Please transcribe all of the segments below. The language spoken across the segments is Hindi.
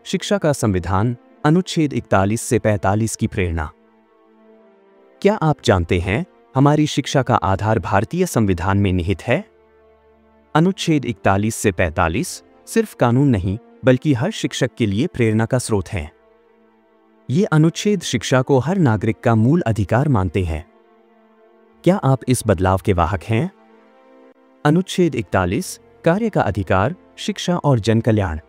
शिक्षा का संविधान, अनुच्छेद 41 से 45 की प्रेरणा। क्या आप जानते हैं, हमारी शिक्षा का आधार भारतीय संविधान में निहित है? अनुच्छेद 41 से 45 सिर्फ कानून नहीं, बल्कि हर शिक्षक के लिए प्रेरणा का स्रोत हैं। ये अनुच्छेद शिक्षा को हर नागरिक का मूल अधिकार मानते हैं। क्या आप इस बदलाव के वाहक हैं? अनुच्छेद 41 कार्य का अधिकार, शिक्षा और जन कल्याण।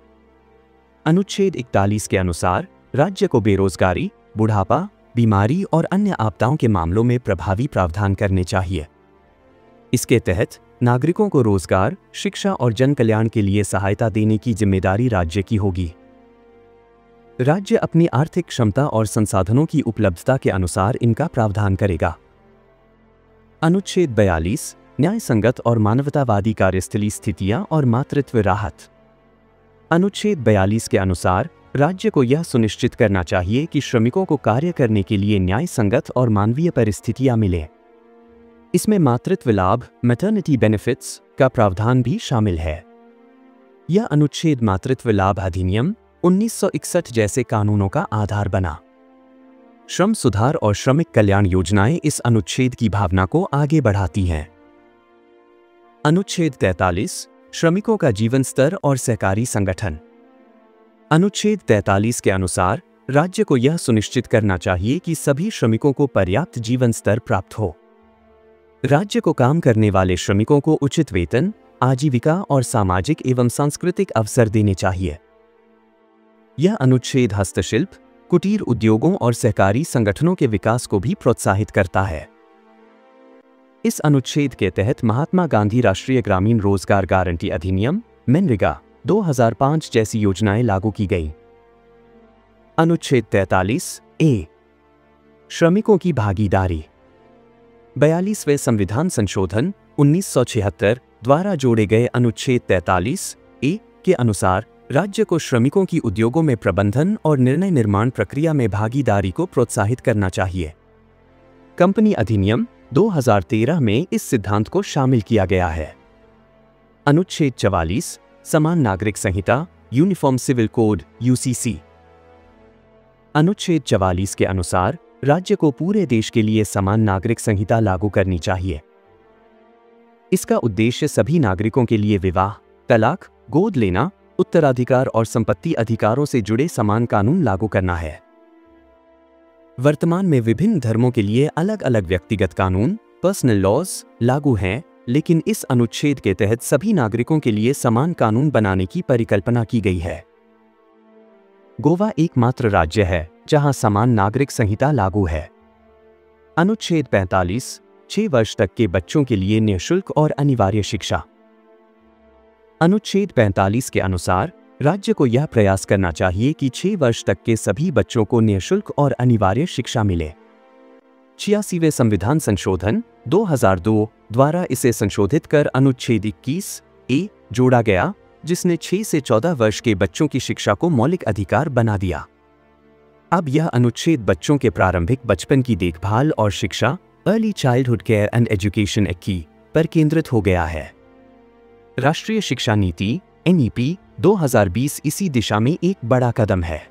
अनुच्छेद 41 के अनुसार राज्य को बेरोजगारी, बुढ़ापा, बीमारी और अन्य आपदाओं के मामलों में प्रभावी प्रावधान करने चाहिए। इसके तहत नागरिकों को रोजगार, शिक्षा और जन कल्याण के लिए सहायता देने की जिम्मेदारी राज्य की होगी। राज्य अपनी आर्थिक क्षमता और संसाधनों की उपलब्धता के अनुसार इनका प्रावधान करेगा। अनुच्छेद 42 न्याय संगत और मानवतावादी कार्यस्थली स्थितियां और मातृत्व राहत। अनुच्छेद 42 के अनुसार राज्य को यह सुनिश्चित करना चाहिए कि श्रमिकों को कार्य करने के लिए न्याय संगत और मानवीय परिस्थितियां मिलें। इसमें मातृत्व लाभ, मैटरनिटी बेनिफिट्स का प्रावधान भी शामिल है। यह अनुच्छेद मातृत्व लाभ अधिनियम 1961 जैसे कानूनों का आधार बना। श्रम सुधार और श्रमिक कल्याण योजनाएं इस अनुच्छेद की भावना को आगे बढ़ाती हैं। अनुच्छेद 43 श्रमिकों का जीवन स्तर और सहकारी संगठन। अनुच्छेद 43 के अनुसार राज्य को यह सुनिश्चित करना चाहिए कि सभी श्रमिकों को पर्याप्त जीवन स्तर प्राप्त हो। राज्य को काम करने वाले श्रमिकों को उचित वेतन, आजीविका और सामाजिक एवं सांस्कृतिक अवसर देने चाहिए। यह अनुच्छेद हस्तशिल्प, कुटीर उद्योगों और सहकारी संगठनों के विकास को भी प्रोत्साहित करता है। इस अनुच्छेद के तहत महात्मा गांधी राष्ट्रीय ग्रामीण रोजगार गारंटी अधिनियम मनरेगा 2005 जैसी योजनाएं लागू की गईं। अनुच्छेद 43 ए श्रमिकों की भागीदारी। 42वें संविधान संशोधन 1976 द्वारा जोड़े गए अनुच्छेद 43 ए के अनुसार राज्य को श्रमिकों की उद्योगों में प्रबंधन और निर्णय निर्माण प्रक्रिया में भागीदारी को प्रोत्साहित करना चाहिए। कंपनी अधिनियम 2013 में इस सिद्धांत को शामिल किया गया है। अनुच्छेद 44 समान नागरिक संहिता, यूनिफॉर्म सिविल कोड यूसीसी। अनुच्छेद 44 के अनुसार राज्य को पूरे देश के लिए समान नागरिक संहिता लागू करनी चाहिए। इसका उद्देश्य सभी नागरिकों के लिए विवाह, तलाक, गोद लेना, उत्तराधिकार और संपत्ति अधिकारों से जुड़े समान कानून लागू करना है। वर्तमान में विभिन्न धर्मों के लिए अलग अलग व्यक्तिगत कानून, पर्सनल लॉज लागू हैं, लेकिन इस अनुच्छेद के तहत सभी नागरिकों के लिए समान कानून बनाने की परिकल्पना की गई है। गोवा एकमात्र राज्य है जहां समान नागरिक संहिता लागू है। अनुच्छेद 45 6 वर्ष तक के बच्चों के लिए निःशुल्क और अनिवार्य शिक्षा। अनुच्छेद 45 के अनुसार राज्य को यह प्रयास करना चाहिए कि 6 वर्ष तक के सभी बच्चों को निःशुल्क और अनिवार्य शिक्षा मिले। 86वें संविधान संशोधन 2002 द्वारा इसे संशोधित कर अनुच्छेद 21 ए जोड़ा गया, जिसने 6 से 14 वर्ष के बच्चों की शिक्षा को मौलिक अधिकार बना दिया। अब यह अनुच्छेद बच्चों के प्रारंभिक बचपन की देखभाल और शिक्षा, early childhood care and education act पर केंद्रित हो गया है। राष्ट्रीय शिक्षा नीति NEP 2020 इसी दिशा में एक बड़ा कदम है।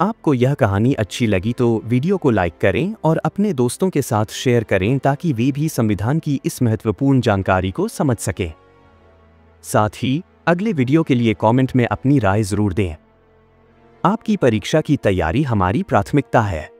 आपको यह कहानी अच्छी लगी तो वीडियो को लाइक करें और अपने दोस्तों के साथ शेयर करें ताकि वे भी संविधान की इस महत्वपूर्ण जानकारी को समझ सकें। साथ ही अगले वीडियो के लिए कमेंट में अपनी राय जरूर दें। आपकी परीक्षा की तैयारी हमारी प्राथमिकता है।